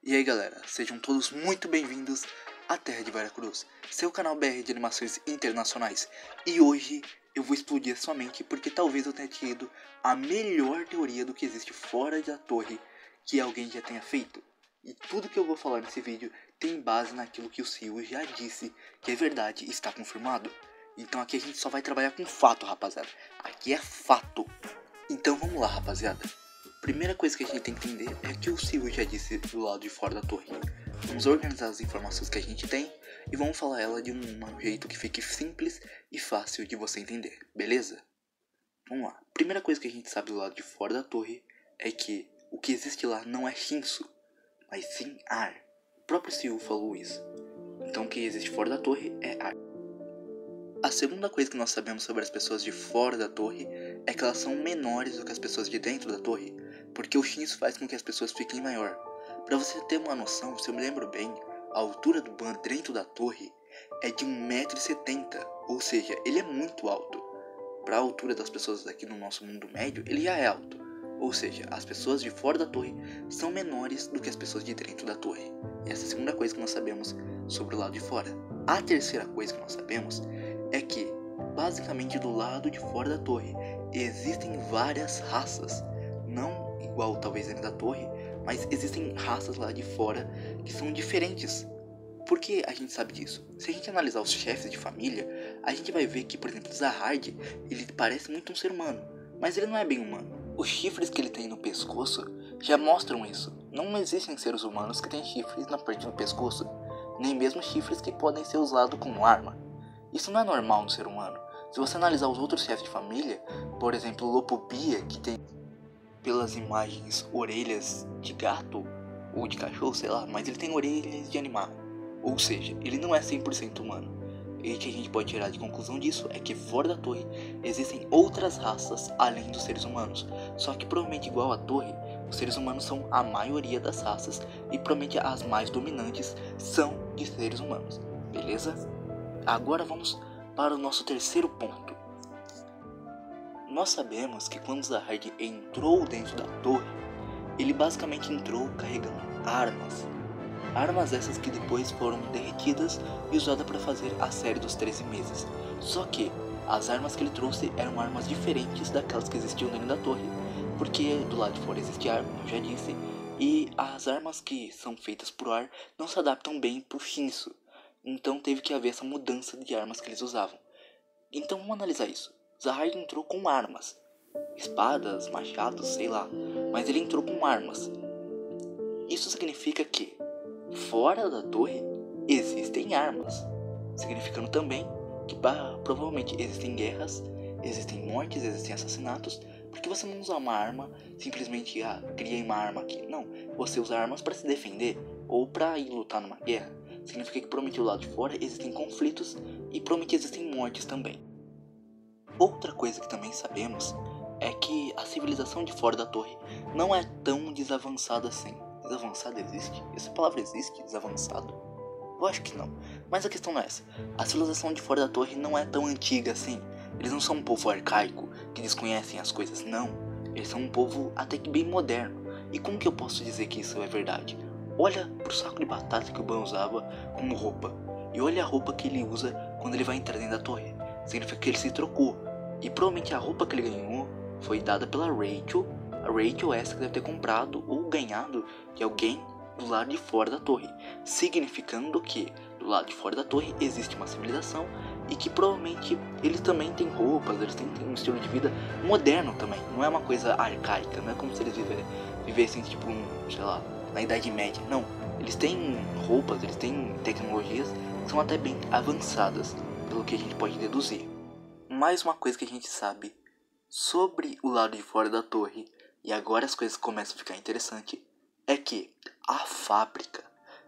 E aí galera, sejam todos muito bem-vindos à Terra de Veracruz, seu canal BR de animações internacionais. E hoje eu vou explodir a sua mente porque talvez eu tenha tido a melhor teoria do que existe fora da torre que alguém já tenha feito. E tudo que eu vou falar nesse vídeo tem base naquilo que o CEO já disse, que é verdade e está confirmado. Então aqui a gente só vai trabalhar com fato, rapaziada. Aqui é fato. Então vamos lá, rapaziada. Primeira coisa que a gente tem que entender é que o CEO já disse do lado de fora da torre. Vamos organizar as informações que a gente tem e vamos falar ela de um jeito que fique simples e fácil de você entender, beleza? Vamos lá. Primeira coisa que a gente sabe do lado de fora da torre é que o que existe lá não é Shinsu, mas sim ar. O próprio CEO falou isso. Então o que existe fora da torre é ar. A segunda coisa que nós sabemos sobre as pessoas de fora da torre é que elas são menores do que as pessoas de dentro da torre, porque o Shinsu faz com que as pessoas fiquem maior. Pra você ter uma noção, se eu me lembro bem, a altura do Ban dentro da torre é de 1,70 m, ou seja, ele é muito alto. Pra altura das pessoas aqui no nosso mundo médio, ele já é alto, ou seja, as pessoas de fora da torre são menores do que as pessoas de dentro da torre. Essa é a segunda coisa que nós sabemos sobre o lado de fora. A terceira coisa que nós sabemos é que, basicamente do lado de fora da torre, existem várias raças, não igual talvez dentro da torre, mas existem raças lá de fora que são diferentes. Por que a gente sabe disso? Se a gente analisar os chefes de família, a gente vai ver que, por exemplo, Zahard, ele parece muito um ser humano, mas ele não é bem humano. Os chifres que ele tem no pescoço já mostram isso. Não existem seres humanos que têm chifres na parte do pescoço, nem mesmo chifres que podem ser usados como arma. Isso não é normal no ser humano. Se você analisar os outros chefes de família, por exemplo, Lopobia, que tem, pelas imagens, orelhas de gato ou de cachorro, sei lá, mas ele tem orelhas de animal. Ou seja, ele não é 100% humano. E o que a gente pode tirar de conclusão disso é que fora da torre existem outras raças além dos seres humanos. Só que provavelmente igual à torre, os seres humanos são a maioria das raças e provavelmente as mais dominantes são de seres humanos. Beleza? Agora vamos para o nosso terceiro ponto. Nós sabemos que quando Zahard entrou dentro da torre, ele basicamente entrou carregando armas. Armas essas que depois foram derretidas e usadas para fazer a série dos 13 meses. Só que as armas que ele trouxe eram armas diferentes daquelas que existiam dentro da torre, porque do lado de fora existe ar, como eu já disse, e as armas que são feitas por ar não se adaptam bem para o Shinsu. Então teve que haver essa mudança de armas que eles usavam. Então vamos analisar isso. Zahard entrou com armas. Espadas, machados, sei lá. Mas ele entrou com armas. Isso significa que fora da torre existem armas. Significando também que provavelmente existem guerras, existem mortes, existem assassinatos. Porque você não usa uma arma simplesmente, criei uma arma aqui. Não, você usa armas para se defender ou para ir lutar numa guerra. Significa que provavelmente do lado de fora existem conflitos e provavelmente existem mortes também. Outra coisa que também sabemos é que a civilização de fora da torre não é tão desavançada assim. Desavançada existe? Essa palavra existe? Desavançado? Eu acho que não. Mas a questão não é essa. A civilização de fora da torre não é tão antiga assim. Eles não são um povo arcaico que desconhecem as coisas, não. Eles são um povo até que bem moderno. E como que eu posso dizer que isso é verdade? Olha pro saco de batata que o Ban usava como roupa. E olha a roupa que ele usa quando ele vai entrar dentro da torre. Significa que ele se trocou. E provavelmente a roupa que ele ganhou foi dada pela Rachel. A Rachel essa que deve ter comprado ou ganhado de alguém do lado de fora da torre. Significando que do lado de fora da torre existe uma civilização e que provavelmente eles também têm roupas, eles têm um estilo de vida moderno também. Não é uma coisa arcaica, não é como se eles vivessem tipo, sei lá, na Idade Média. Não, eles têm roupas, eles têm tecnologias que são até bem avançadas, pelo que a gente pode deduzir. Mais uma coisa que a gente sabe sobre o lado de fora da torre, e agora as coisas começam a ficar interessantes, é que a fábrica,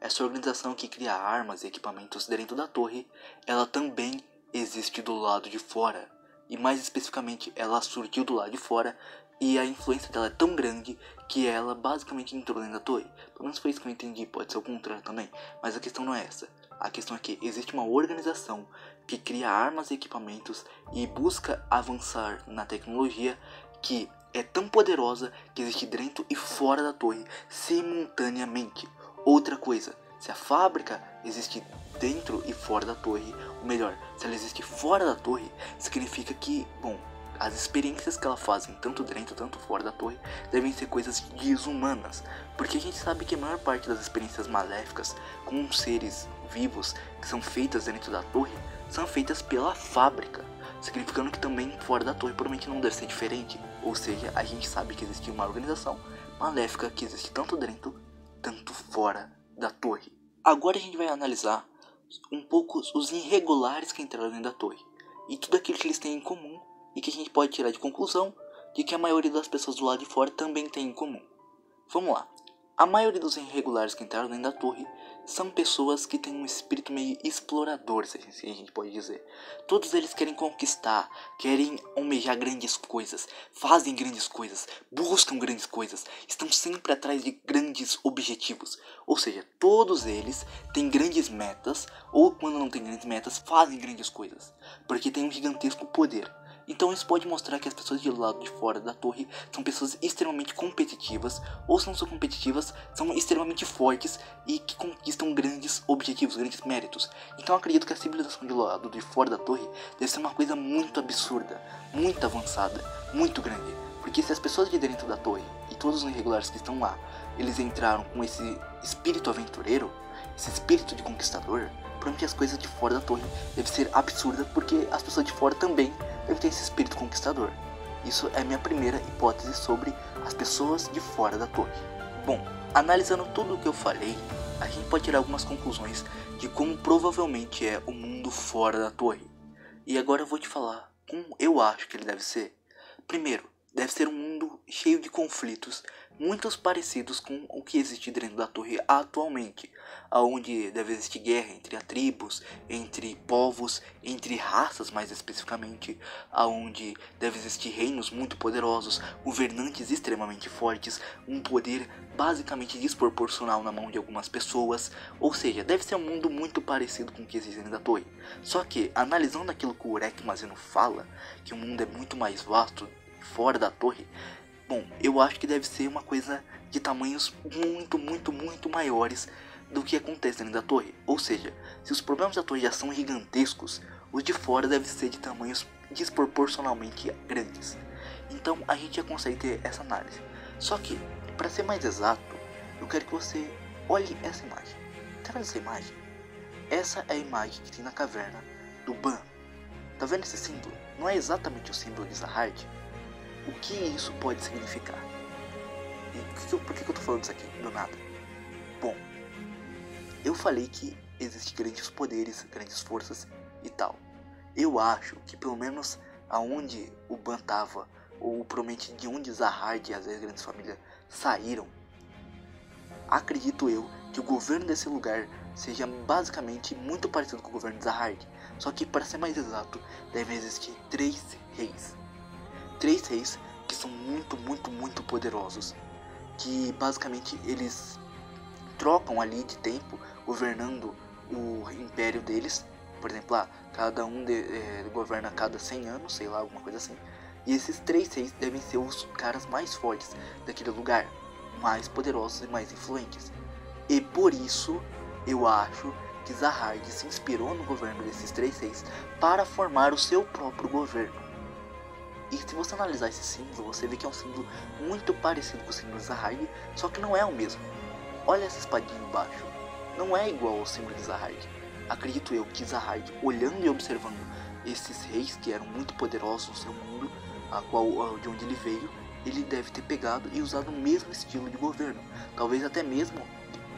essa organização que cria armas e equipamentos dentro da torre, ela também existe do lado de fora. E mais especificamente, ela surgiu do lado de fora e a influência dela é tão grande que ela basicamente entrou dentro da torre. Pelo menos foi isso que eu entendi, pode ser o contrário também. Mas a questão não é essa. A questão é que existe uma organização que cria armas e equipamentos e busca avançar na tecnologia que é tão poderosa que existe dentro e fora da torre simultaneamente. Outra coisa, se a fábrica existe dentro e fora da torre, ou melhor, se ela existe fora da torre, significa que, bom, as experiências que ela fazem, tanto dentro, tanto fora da torre, devem ser coisas desumanas. Porque a gente sabe que a maior parte das experiências maléficas com seres vivos que são feitas dentro da torre, são feitas pela fábrica. Significando que também fora da torre provavelmente não deve ser diferente. Ou seja, a gente sabe que existe uma organização maléfica que existe tanto dentro, tanto fora da torre. Agora a gente vai analisar um pouco os irregulares que entraram dentro da torre. E tudo aquilo que eles têm em comum e que a gente pode tirar de conclusão de que a maioria das pessoas do lado de fora também tem em comum. Vamos lá. A maioria dos irregulares que entraram dentro da torre são pessoas que têm um espírito meio explorador, se a gente pode dizer. Todos eles querem conquistar, querem almejar grandes coisas, fazem grandes coisas, buscam grandes coisas, estão sempre atrás de grandes objetivos. Ou seja, todos eles têm grandes metas, ou quando não têm grandes metas, fazem grandes coisas, porque têm um gigantesco poder. Então isso pode mostrar que as pessoas de lado de fora da torre são pessoas extremamente competitivas, ou se não são competitivas, são extremamente fortes e que conquistam grandes objetivos, grandes méritos. Então eu acredito que a civilização de lado de fora da torre deve ser uma coisa muito absurda, muito avançada, muito grande. Porque se as pessoas de dentro da torre e todos os irregulares que estão lá, eles entraram com esse espírito aventureiro, esse espírito de conquistador, provavelmente as coisas de fora da torre devem ser absurdas, porque as pessoas de fora também devem ter esse espírito conquistador. Isso é minha primeira hipótese sobre as pessoas de fora da torre. Bom, analisando tudo o que eu falei, a gente pode tirar algumas conclusões de como provavelmente é o mundo fora da torre. E agora eu vou te falar como eu acho que ele deve ser. Primeiro, deve ser um mundo cheio de conflitos, muitos parecidos com o que existe dentro da torre atualmente, onde deve existir guerra entre tribos, entre povos, entre raças mais especificamente, onde deve existir reinos muito poderosos, governantes extremamente fortes, um poder basicamente desproporcional na mão de algumas pessoas. Ou seja, deve ser um mundo muito parecido com o que existe dentro da torre. Só que, analisando aquilo que o Urek Mazino fala, que o mundo é muito mais vasto fora da torre, bom, eu acho que deve ser uma coisa de tamanhos muito maiores do que acontece dentro da torre. Ou seja, se os problemas da torre já são gigantescos, os de fora devem ser de tamanhos desproporcionalmente grandes. Então a gente já consegue ter essa análise. Só que, para ser mais exato, eu quero que você olhe essa imagem. Tá vendo essa imagem? Essa é a imagem que tem na caverna do Ban. Tá vendo esse símbolo? Não é exatamente o símbolo de Zahard? O que isso pode significar? E por que eu tô falando isso aqui do nada? Bom, eu falei que existem grandes poderes, grandes forças e tal. Eu acho que pelo menos aonde o Ban tava, ou provavelmente de onde Zahard e as grandes famílias saíram, acredito eu que o governo desse lugar seja basicamente muito parecido com o governo de Zahard. Só que, para ser mais exato, devem existir 3 reis. 3 reis que são muito poderosos, que basicamente eles trocam ali de tempo governando o império deles. Por exemplo, cada um governa a cada 100 anos, sei lá, alguma coisa assim. E esses 3 reis devem ser os caras mais fortes daquele lugar, mais poderosos e mais influentes. E por isso eu acho que Zahard se inspirou no governo desses 3 reis para formar o seu próprio governo. E se você analisar esse símbolo, você vê que é um símbolo muito parecido com o símbolo de Zahard, só que não é o mesmo. Olha essa espadinha embaixo, não é igual ao símbolo de Zahard. Acredito eu que Zahard, olhando e observando esses reis que eram muito poderosos no seu mundo, de onde ele veio, ele deve ter pegado e usado o mesmo estilo de governo. Talvez até mesmo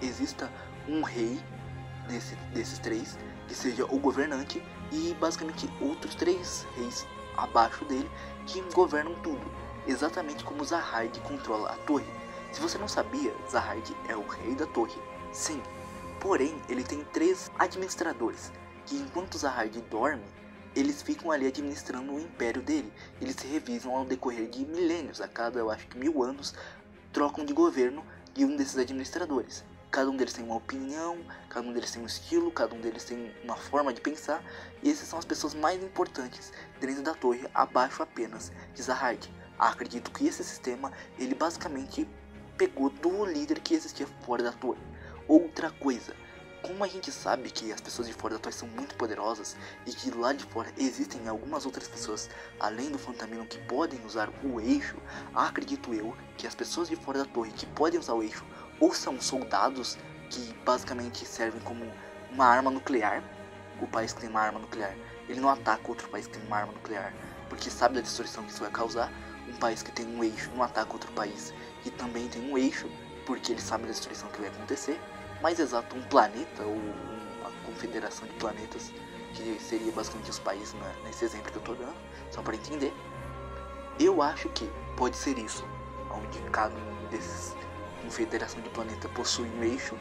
exista um rei desses 3 que seja o governante e basicamente outros 3 reis abaixo dele que governam tudo, exatamente como Zahard controla a torre. Se você não sabia, Zahard é o rei da torre, sim, porém ele tem 3 administradores, que enquanto Zahard dorme, eles ficam ali administrando o império dele. Eles se revisam ao decorrer de milênios, a cada, eu acho que 1000 anos, trocam de governo de um desses administradores. Cada um deles tem uma opinião, cada um deles tem um estilo, cada um deles tem uma forma de pensar. E essas são as pessoas mais importantes dentro da torre, abaixo apenas de Zahard. Acredito que esse sistema, ele basicamente pegou do líder que existia fora da torre. Outra coisa, como a gente sabe que as pessoas de fora da torre são muito poderosas e que lá de fora existem algumas outras pessoas além do Phantaminion que podem usar o eixo, acredito eu que as pessoas de fora da torre que podem usar o eixo ou são soldados que basicamente servem como uma arma nuclear. O país que tem uma arma nuclear, ele não ataca outro país que tem uma arma nuclear porque sabe da destruição que isso vai causar. Um país que tem um eixo não ataca outro país que também tem um eixo porque ele sabe da destruição que vai acontecer. Mais exato, um planeta ou uma confederação de planetas, que seria basicamente os países nesse exemplo que eu tô dando, só para entender. Eu acho que pode ser isso, onde cada um desses confederação de planeta possui um eixo,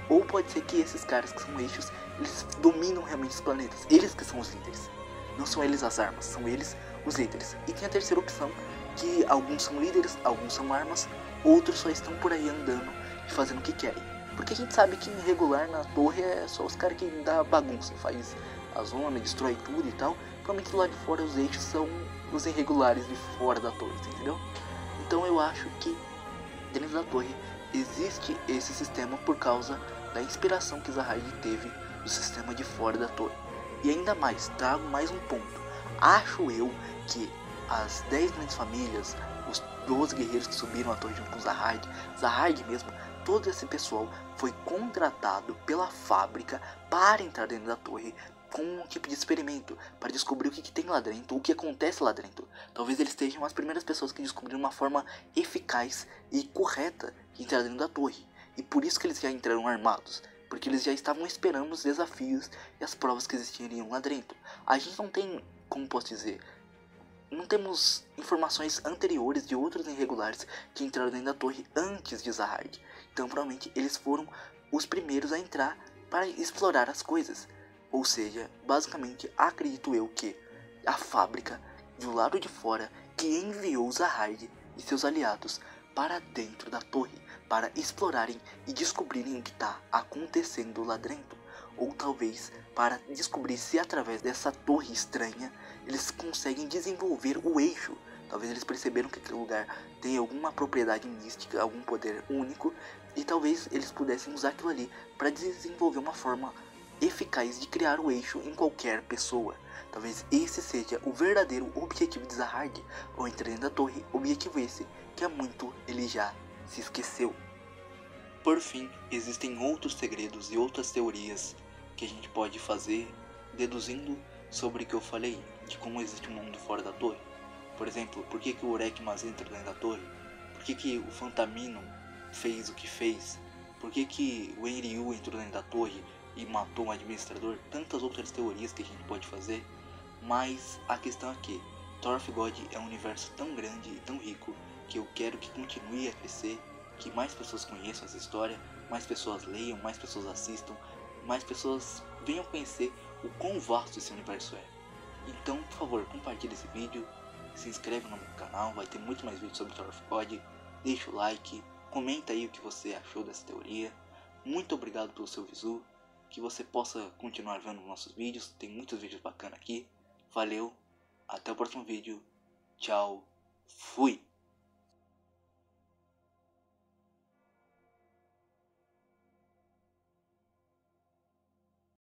ou pode ser que esses caras que são eixos, eles dominam realmente os planetas, eles que são os líderes. Não são eles as armas, são eles os líderes. E tem a terceira opção, que alguns são líderes, alguns são armas, outros só estão por aí andando e fazendo o que querem. Porque a gente sabe que irregular na torre é só os caras que dá bagunça, faz a zona, destrói tudo e tal. Provavelmente lá de fora os eixos são os irregulares de fora da torre, entendeu? Então eu acho que dentro da torre existe esse sistema por causa da inspiração que Zahard teve do sistema de fora da torre. E ainda mais, trago mais um ponto. Acho eu que as 10 grandes famílias, os 12 guerreiros que subiram a torre junto com Zahard mesmo, todo esse pessoal foi contratado pela fábrica para entrar dentro da torre com um tipo de experimento, para descobrir o que tem lá dentro, o que acontece lá dentro. Talvez eles sejam as primeiras pessoas que descobriram uma forma eficaz e correta de entrar dentro da torre. E por isso que eles já entraram armados, porque eles já estavam esperando os desafios e as provas que existiriam lá dentro. A gente não tem, como posso dizer, não temos informações anteriores de outros irregulares que entraram dentro da torre antes de Zahard. Então provavelmente eles foram os primeiros a entrar para explorar as coisas. Ou seja, basicamente acredito eu que a fábrica do lado de fora que enviou Zahard e seus aliados para dentro da torre para explorarem e descobrirem o que está acontecendo lá dentro. Ou talvez para descobrir se através dessa torre estranha eles conseguem desenvolver o eixo. Talvez eles perceberam que aquele lugar tem alguma propriedade mística, algum poder único, e talvez eles pudessem usar aquilo ali para desenvolver uma forma eficaz de criar o eixo em qualquer pessoa. Talvez esse seja o verdadeiro objetivo de Zahard ao entrar dentro da torre, objetivo esse que há muito ele já se esqueceu. Por fim, existem outros segredos e outras teorias que a gente pode fazer deduzindo sobre o que eu falei, de como existe um mundo fora da torre. Por exemplo, por que o Orecmas entra dentro da torre? Por que o Phantaminion fez o que fez? Por que o Enryu entrou dentro da torre e matou um administrador? Tantas outras teorias que a gente pode fazer, mas a questão é que Torf God é um universo tão grande e tão rico que eu quero que continue a crescer, que mais pessoas conheçam essa história, mais pessoas leiam, mais pessoas assistam, mais pessoas venham conhecer o quão vasto esse universo é. Então, por favor, compartilhe esse vídeo, se inscreve no meu canal, vai ter muito mais vídeos sobre Torf God, deixa o like, comenta aí o que você achou dessa teoria. Muito obrigado pelo seu visu, que você possa continuar vendo nossos vídeos, tem muitos vídeos bacanas aqui. Valeu, até o próximo vídeo, tchau, fui!